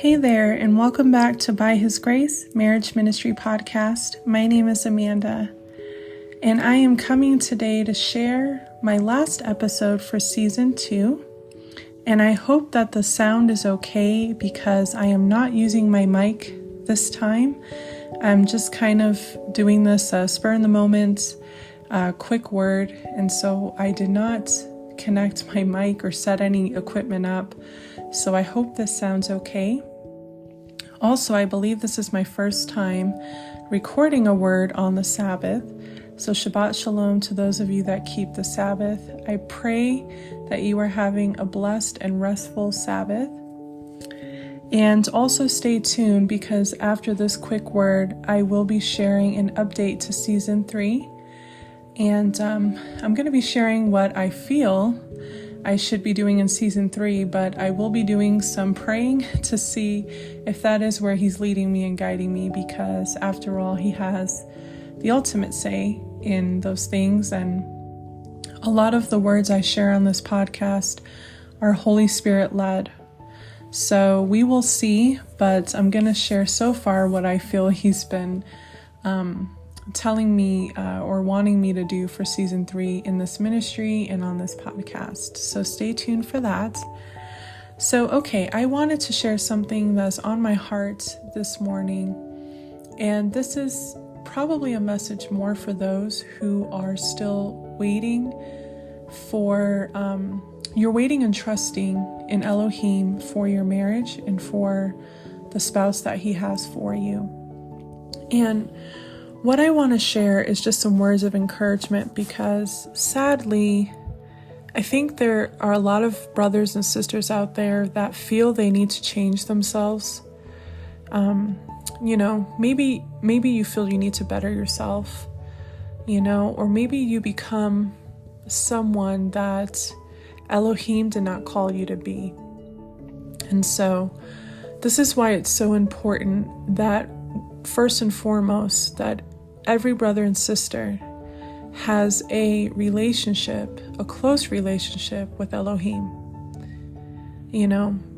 Hey there, and welcome back to By His Grace Marriage Ministry Podcast. My name is Amanda, and I am coming today to share my last episode for Season 2. And I hope that the sound is okay because I am not using my mic this time. I'm just kind of doing this spur in the moment, quick word, and so I did not connect my mic or set any equipment up. So I hope this sounds okay. Also, I believe this is my first time recording a word on the Sabbath. So Shabbat Shalom to those of you that keep the Sabbath. I pray that you are having a blessed and restful Sabbath. And also stay tuned because after this quick word, I will be sharing an update to Season 3. And I'm going to be sharing what I feel I should be doing in Season 3, but I will be doing some praying to see if that is where He's leading me and guiding me, because after all, He has the ultimate say in those things. And a lot of the words I share on this podcast are Holy Spirit led. So we will see, but I'm going to share so far what I feel He's been telling me or wanting me to do for Season 3 in this ministry and on this podcast. So stay tuned for that. So, okay, I wanted to share something that's on my heart this morning. And this is probably a message more for those who are still waiting for, you're waiting and trusting in Elohim for your marriage and for the spouse that He has for you. And what I want to share is just some words of encouragement because sadly, I think there are a lot of brothers and sisters out there that feel they need to change themselves. Maybe you feel you need to better yourself, or maybe you become someone that Elohim did not call you to be. And so this is why it's so important that first and foremost, that every brother and sister has a relationship, a close relationship with Elohim.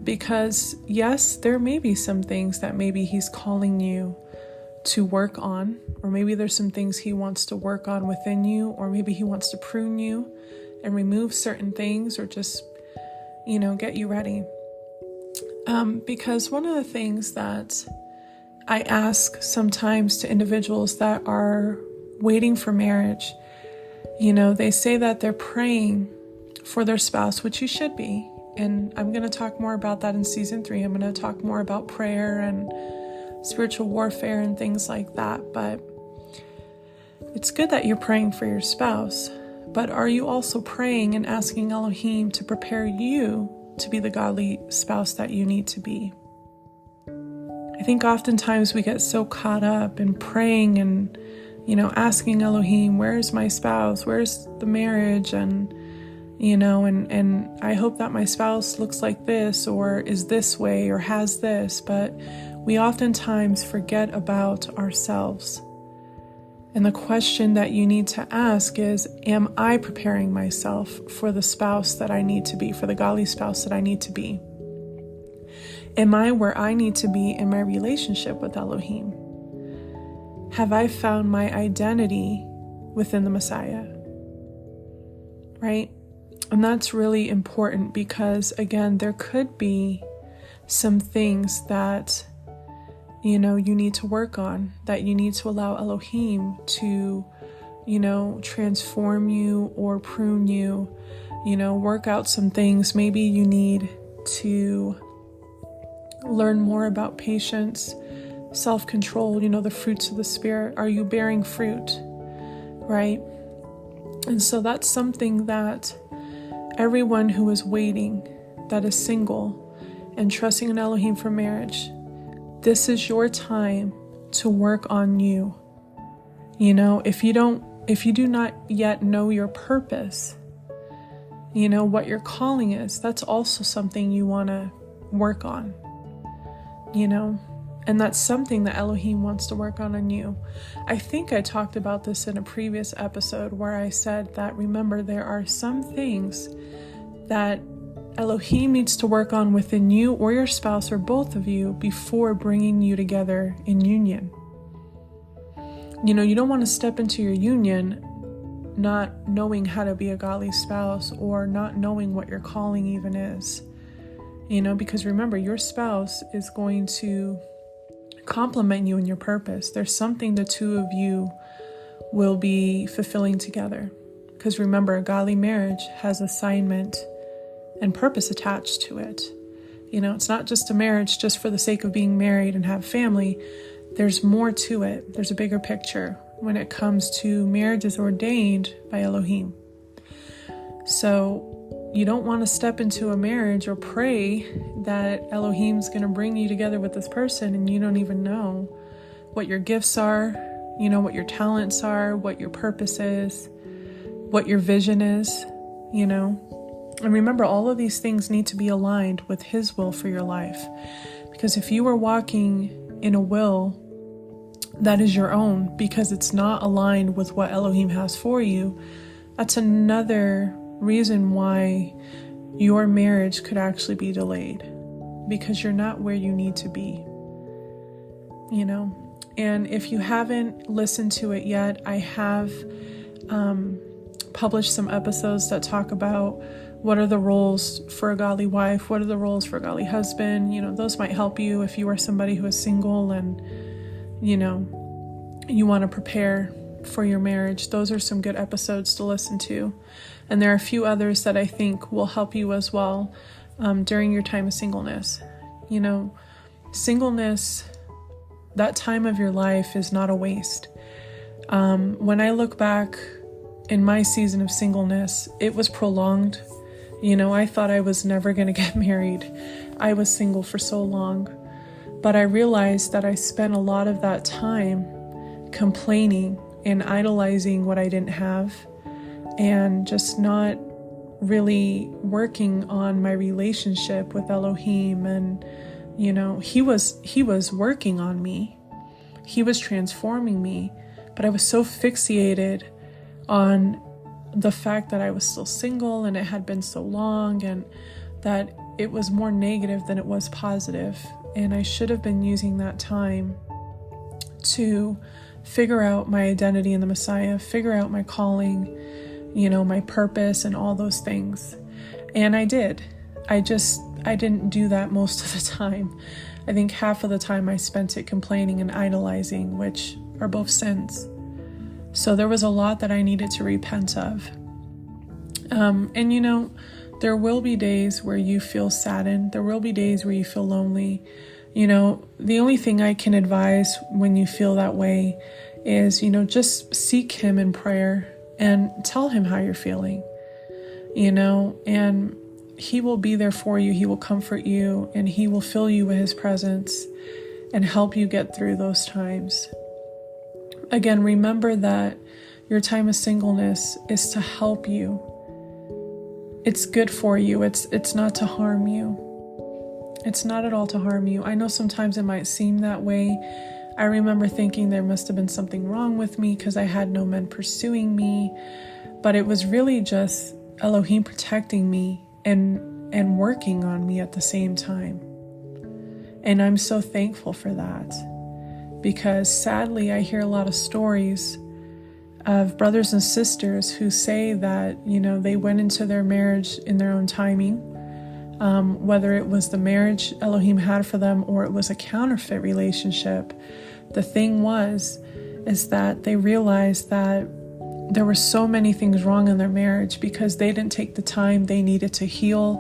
Because yes, there may be some things that maybe He's calling you to work on, or maybe there's some things He wants to work on within you, or maybe He wants to prune you and remove certain things, or just, get you ready. Because one of the things that I ask sometimes to individuals that are waiting for marriage, they say that they're praying for their spouse, which you should be. And I'm going to talk more about that in Season 3. I'm going to talk more about prayer and spiritual warfare and things like that. But it's good that you're praying for your spouse. But are you also praying and asking Elohim to prepare you to be the godly spouse that you need to be? I think oftentimes we get so caught up in praying and, asking Elohim, where's my spouse? Where's the marriage? And, and I hope that my spouse looks like this or is this way or has this. But we oftentimes forget about ourselves. And the question that you need to ask is, am I preparing myself for the spouse that I need to be, for the godly spouse that I need to be? Am I where I need to be in my relationship with Elohim? Have I found my identity within the Messiah? Right? And that's really important because, again, there could be some things that, you need to work on, that you need to allow Elohim to, transform you or prune you, work out some things. Maybe you need to learn more about patience, self-control, the fruits of the Spirit. Are you bearing fruit? Right? And so that's something that everyone who is waiting, that is single and trusting in Elohim for marriage, this is your time to work on you. If you do not yet know your purpose, what your calling is, that's also something you want to work on. And that's something that Elohim wants to work on in you. I think I talked about this in a previous episode where I said that, remember, there are some things that Elohim needs to work on within you or your spouse or both of you before bringing you together in union. You don't want to step into your union not knowing how to be a godly spouse or not knowing what your calling even is. Because remember, your spouse is going to complement you in your purpose. There's something the two of you will be fulfilling together. Because remember, a godly marriage has assignment and purpose attached to it. It's not just a marriage just for the sake of being married and have family. There's more to it. There's a bigger picture when it comes to marriage is ordained by Elohim. So you don't want to step into a marriage or pray that Elohim's going to bring you together with this person and you don't even know what your gifts are, what your talents are, what your purpose is, what your vision is, And remember, all of these things need to be aligned with His will for your life. Because if you are walking in a will that is your own because it's not aligned with what Elohim has for you, that's another reason why your marriage could actually be delayed, because you're not where you need to be. And if you haven't listened to it yet, I have published some episodes that talk about what are the roles for a godly wife, what are the roles for a godly husband. Those might help you if you are somebody who is single and you want to prepare for your marriage. Those are some good episodes to listen to. And there are a few others that I think will help you as well during your time of singleness. Singleness, that time of your life is not a waste. When I look back in my season of singleness, it was prolonged. I thought I was never going to get married. I was single for so long. But I realized that I spent a lot of that time complaining and idolizing what I didn't have and just not really working on my relationship with Elohim. And, he was working on me. He was transforming me. But I was so fixated on the fact that I was still single and it had been so long and that it was more negative than it was positive. And I should have been using that time to figure out my identity in the Messiah, figure out my calling, my purpose and all those things. And I did. I didn't do that most of the time. I think half of the time I spent it complaining and idolizing, which are both sins. So there was a lot that I needed to repent of. And there will be days where you feel saddened. There will be days where you feel lonely. The only thing I can advise when you feel that way is, just seek Him in prayer and tell Him how you're feeling, and He will be there for you. He will comfort you and He will fill you with His presence and help you get through those times. Again, remember that your time of singleness is to help you. It's good for you. It's not to harm you. It's not at all to harm you. I know sometimes it might seem that way. I remember thinking there must have been something wrong with me because I had no men pursuing me. But it was really just Elohim protecting me and working on me at the same time. And I'm so thankful for that. Because sadly, I hear a lot of stories of brothers and sisters who say that, they went into their marriage in their own timing, whether it was the marriage Elohim had for them or it was a counterfeit relationship. The thing is that they realized that there were so many things wrong in their marriage because they didn't take the time they needed to heal,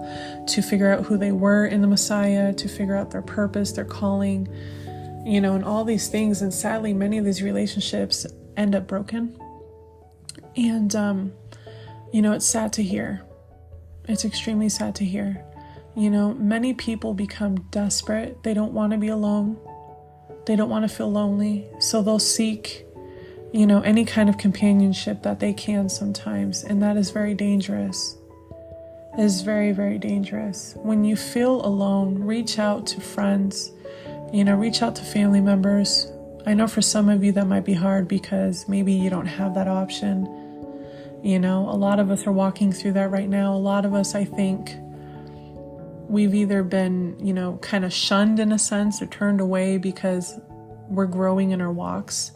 to figure out who they were in the Messiah, to figure out their purpose, their calling, and all these things. And sadly, many of these relationships end up broken. And, it's sad to hear. It's extremely sad to hear. Many people become desperate. They don't want to be alone. They don't want to feel lonely. So they'll seek, any kind of companionship that they can sometimes. And that is very dangerous. It is very, very dangerous. When you feel alone, reach out to friends. Reach out to family members. I know for some of you that might be hard because maybe you don't have that option. A lot of us are walking through that right now. A lot of us, I think, we've either been, kind of shunned in a sense or turned away because we're growing in our walks.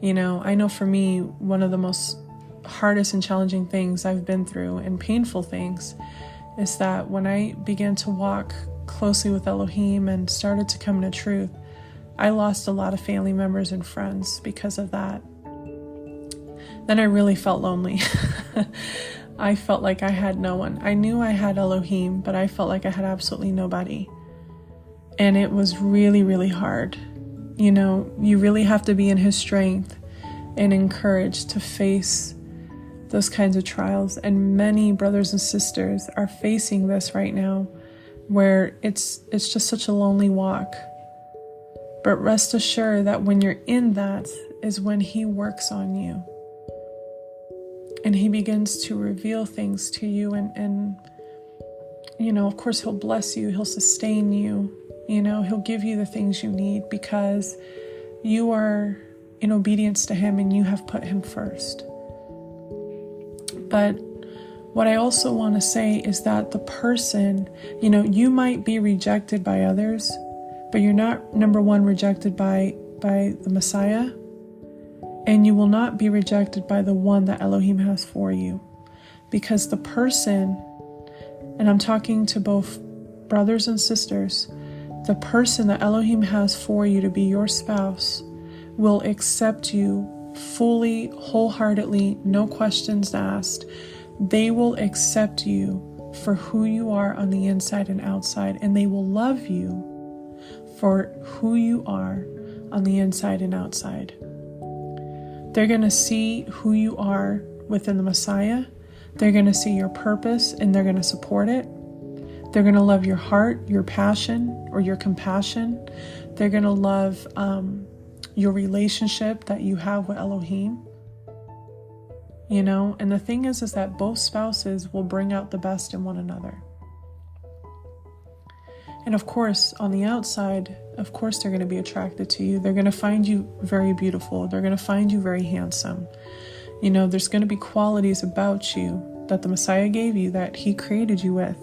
I know for me, one of the most hardest and challenging things I've been through, and painful things, is that when I began to walk closely with Elohim and started to come to truth, I lost a lot of family members and friends because of that. Then I really felt lonely. I felt like I had no one. I knew I had Elohim, but I felt like I had absolutely nobody. And it was really, really hard. You really have to be in his strength and encouraged to face those kinds of trials. And many brothers and sisters are facing this right now, where it's just such a lonely walk. But rest assured that when you're in that is when he works on you. And he begins to reveal things to you, and of course he'll bless you, he'll sustain you, he'll give you the things you need because you are in obedience to him and you have put him first. But what I also want to say is that the person, you might be rejected by others, but you're not, number one, rejected by the Messiah. And you will not be rejected by the one that Elohim has for you. Because the person, and I'm talking to both brothers and sisters, the person that Elohim has for you to be your spouse will accept you fully, wholeheartedly, no questions asked. They will accept you for who you are on the inside and outside, and they will love you for who you are on the inside and outside. They're going to see who you are within the Messiah. They're going to see your purpose and they're going to support it. They're going to love your heart, your passion, or your compassion. They're going to love your relationship that you have with Elohim. And the thing is that both spouses will bring out the best in one another. And of course, on the outside, of course, they're going to be attracted to you. They're going to find you very beautiful. They're going to find you very handsome. There's going to be qualities about you that the Messiah gave you, that he created you with,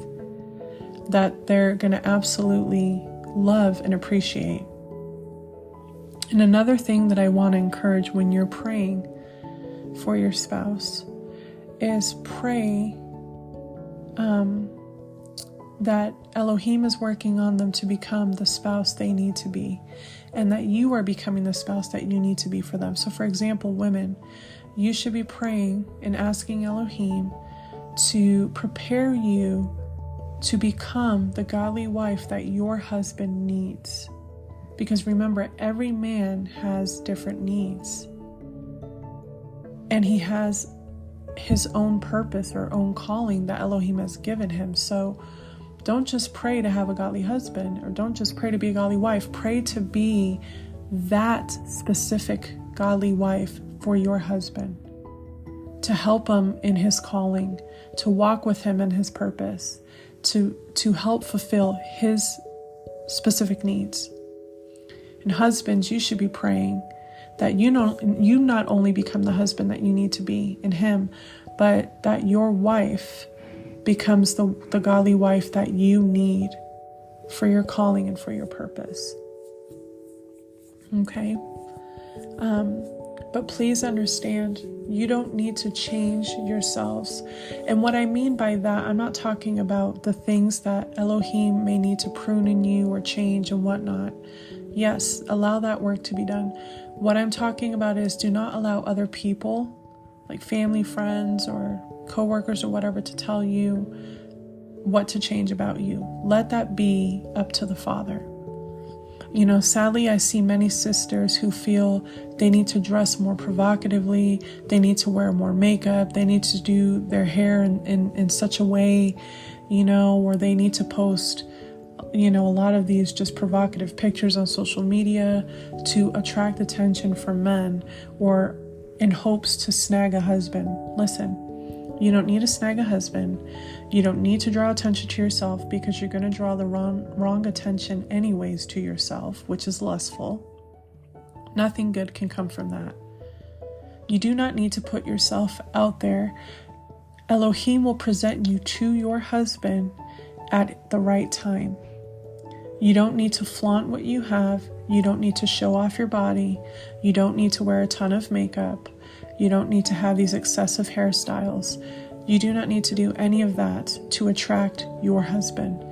that they're going to absolutely love and appreciate. And another thing that I want to encourage when you're praying for your spouse is pray that Elohim is working on them to become the spouse they need to be, and that you are becoming the spouse that you need to be for them. So for example, women, you should be praying and asking Elohim to prepare you to become the godly wife that your husband needs. Because remember, every man has different needs, and he has his own purpose or own calling that Elohim has given him. So don't just pray to have a godly husband, or don't just pray to be a godly wife. Pray to be that specific godly wife for your husband, to help him in his calling, to walk with him in his purpose, to help fulfill his specific needs. And husbands, you should be praying that you not only become the husband that you need to be in him, but that your wife becomes the godly wife that you need for your calling and for your purpose. Okay? But please understand, you don't need to change yourselves. And what I mean by that, I'm not talking about the things that Elohim may need to prune in you or change and whatnot. Yes, allow that work to be done. What I'm talking about is, do not allow other people, like family, friends, or coworkers or whatever, to tell you what to change about you. Let that be up to the Father. Sadly, I see many sisters who feel they need to dress more provocatively, they need to wear more makeup, they need to do their hair in such a way, where they need to post, a lot of these just provocative pictures on social media to attract attention from men, or in hopes to snag a husband. Listen, you don't need to snag a husband. You don't need to draw attention to yourself, because you're going to draw the wrong attention anyways to yourself, which is lustful. Nothing good can come from that. You do not need to put yourself out there. Elohim will present you to your husband at the right time. You don't need to flaunt what you have. You don't need to show off your body. You don't need to wear a ton of makeup. You don't need to have these excessive hairstyles. You do not need to do any of that to attract your husband.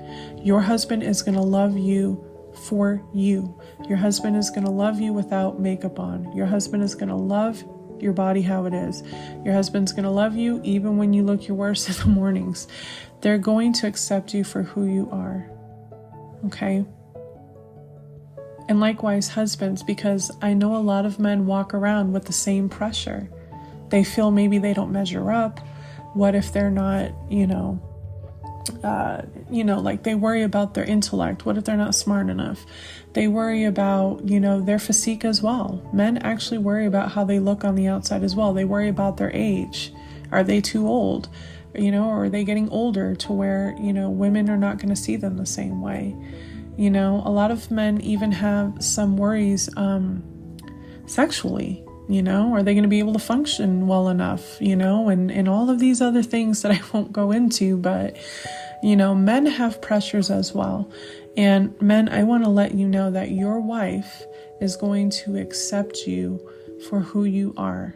Your husband is going to love you for you. Your husband is going to love you without makeup on. Your husband is going to love your body how it is. Your husband's going to love you even when you look your worst in the mornings. They're going to accept you for who you are. Okay? And likewise, husbands, because I know a lot of men walk around with the same pressure. They feel maybe they don't measure up. What if they're not, like they worry about their intellect. What if they're not smart enough? They worry about, their physique as well. Men actually worry about how they look on the outside as well. They worry about their age. Are they too old? Or are they getting older to where, women are not going to see them the same way? A lot of men even have some worries sexually. Are they going to be able to function well enough, and all of these other things that I won't go into, but, men have pressures as well. And men, I want to let you know that your wife is going to accept you for who you are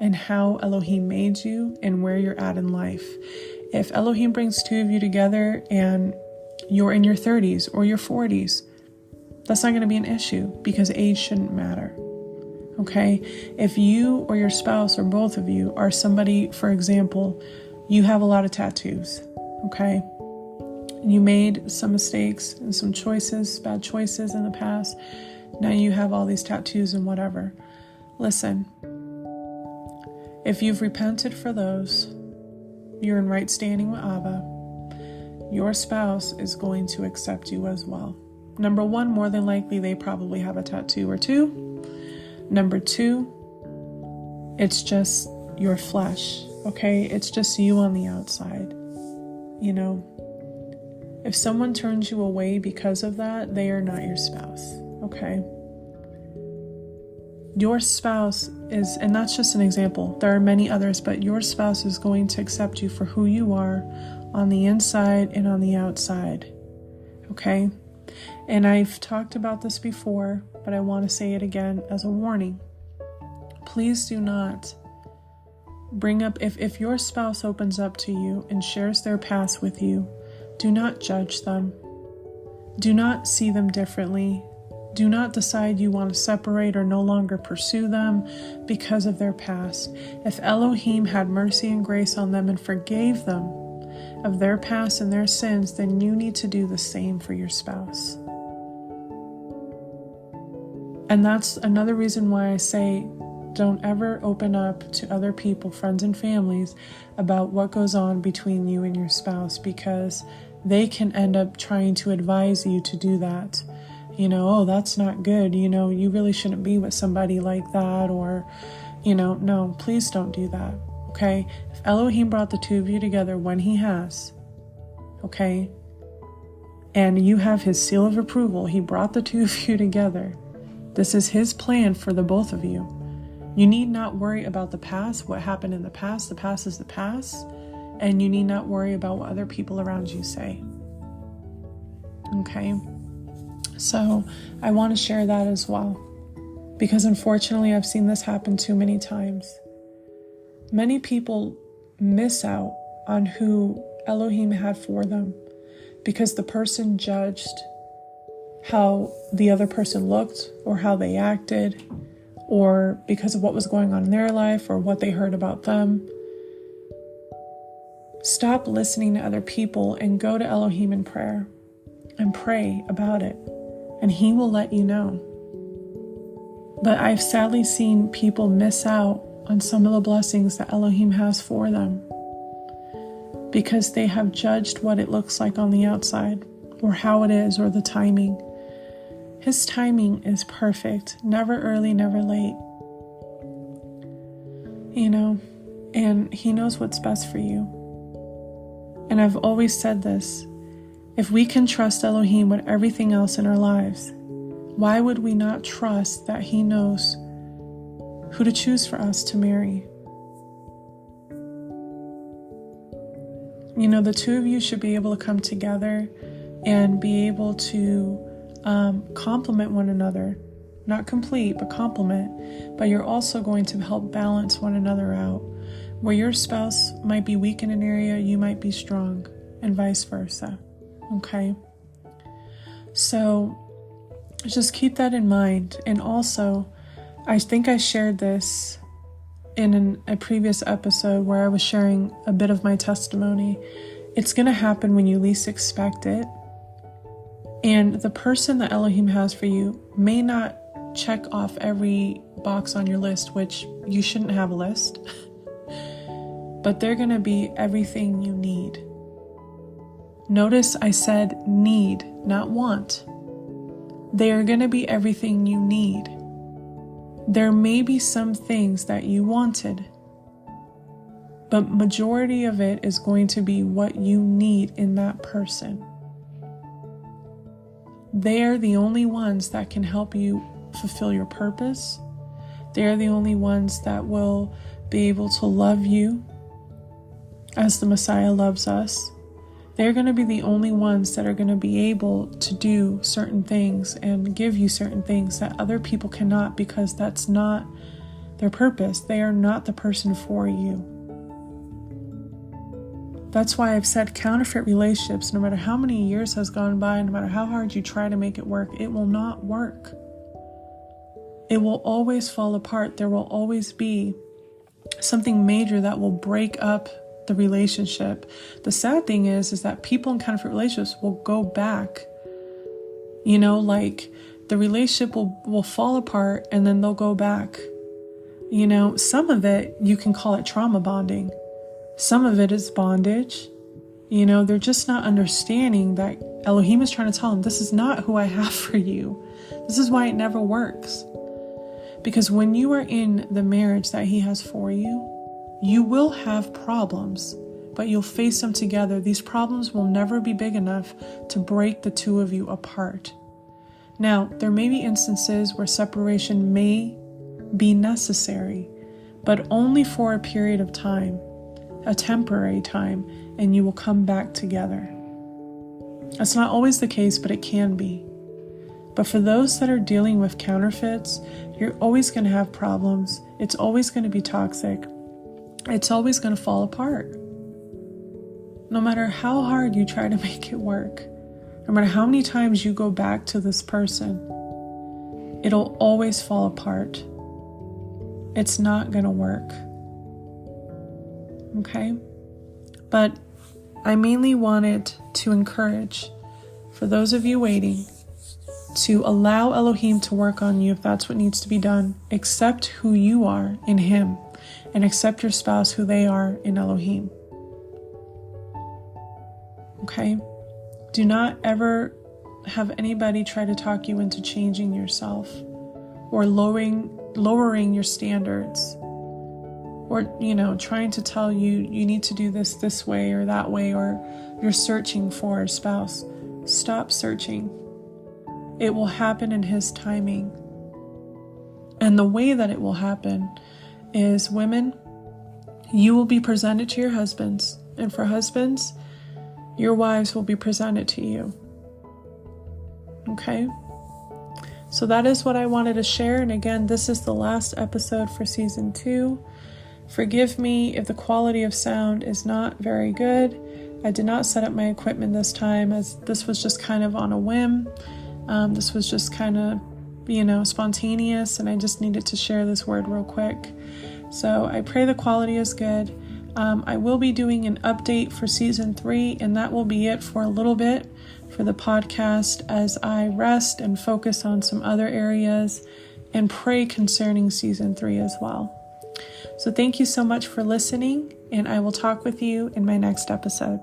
and how Elohim made you and where you're at in life. If Elohim brings two of you together and you're in your 30s or your 40s, that's not going to be an issue because age shouldn't matter. Okay, if you or your spouse or both of you are somebody, for example, you have a lot of tattoos, okay? You made some mistakes and some choices, bad choices in the past. Now you have all these tattoos and whatever. Listen, if you've repented for those, you're in right standing with Abba, your spouse is going to accept you as well. Number one, more than likely, they probably have a tattoo or two. Number two, it's just your flesh, okay? It's just you on the outside. If someone turns you away because of that, they are not your spouse, okay? Your spouse is, and that's just an example. There are many others, but your spouse is going to accept you for who you are on the inside and on the outside, okay? And I've talked about this before, but I want to say it again as a warning. Please do not bring up, if your spouse opens up to you and shares their past with you, do not judge them. Do not see them differently. Do not decide you want to separate or no longer pursue them because of their past. If Elohim had mercy and grace on them and forgave them of their past and their sins, then you need to do the same for your spouse. And that's another reason why I say don't ever open up to other people, friends and families, about what goes on between you and your spouse, because they can end up trying to advise you to do that. Oh, that's not good. You really shouldn't be with somebody like that, or, no, please don't do that. Okay? If Elohim brought the two of you together when he has, okay, and you have his seal of approval, he brought the two of you together. This is his plan for the both of you. You need not worry about the past, what happened in the past. The past is the past. And you need not worry about what other people around you say. Okay? So I want to share that as well. Because unfortunately, I've seen this happen too many times. Many people miss out on who Elohim had for them because the person judged how the other person looked or how they acted, or because of what was going on in their life or what they heard about them. Stop listening to other people and go to Elohim in prayer and pray about it, and he will let you know. But I've sadly seen people miss out on some of the blessings that Elohim has for them because they have judged what it looks like on the outside, or how it is, or the timing. His timing is perfect, never early, never late. And he knows what's best for you. And I've always said this, if we can trust Elohim with everything else in our lives, why would we not trust that he knows who to choose for us to marry? The two of you should be able to come together and be able to complement one another. Not complete, but complement. But you're also going to help balance one another out. Where your spouse might be weak in an area, you might be strong, and vice versa. Okay? So just keep that in mind. And also, I think I shared this in a previous episode where I was sharing a bit of my testimony. It's going to happen when you least expect it. And the person that Elohim has for you may not check off every box on your list, which you shouldn't have a list, but they're going to be everything you need. Notice I said need, not want. They are going to be everything you need. There may be some things that you wanted, but majority of it is going to be what you need in that person. They are the only ones that can help you fulfill your purpose. They are the only ones that will be able to love you as the Messiah loves us. They're going to be the only ones that are going to be able to do certain things and give you certain things that other people cannot, because that's not their purpose. They are not the person for you. That's why I've said counterfeit relationships, no matter how many years has gone by, no matter how hard you try to make it work, it will not work. It will always fall apart. There will always be something major that will break up the relationship. The sad thing is that people in counterfeit relationships will go back. Like the relationship will fall apart and then they'll go back. Some of it, you can call it trauma bonding. Some of it is bondage. They're just not understanding that Elohim is trying to tell them, this is not who I have for you. This is why it never works. Because when you are in the marriage that he has for you, you will have problems, but you'll face them together. These problems will never be big enough to break the two of you apart. Now, there may be instances where separation may be necessary, but only for a period of time, a temporary time, and you will come back together. That's not always the case, but it can be. But for those that are dealing with counterfeits, you're always going to have problems. It's always going to be toxic. It's always going to fall apart. No matter how hard you try to make it work, no matter how many times you go back to this person, it'll always fall apart. It's not going to work. Okay? But I mainly wanted to encourage, for those of you waiting, to allow Elohim to work on you if that's what needs to be done. Accept who you are in him, and accept your spouse who they are in Elohim. Okay? Do not ever have anybody try to talk you into changing yourself or lowering your standards, or trying to tell you need to do this way or that way, or you're searching for a spouse. Stop searching. It will happen in his timing. And the way that it will happen is, women, you will be presented to your husbands. And for husbands, your wives will be presented to you. Okay? So that is what I wanted to share. And again, this is the last episode for season 2. Forgive me if the quality of sound is not very good. I did not set up my equipment this time, as this was just kind of on a whim. This was just kind of, spontaneous, and I just needed to share this word real quick. So I pray the quality is good. I will be doing an update for season 3, and that will be it for a little bit for the podcast as I rest and focus on some other areas and pray concerning season 3 as well. So thank you so much for listening, and I will talk with you in my next episode.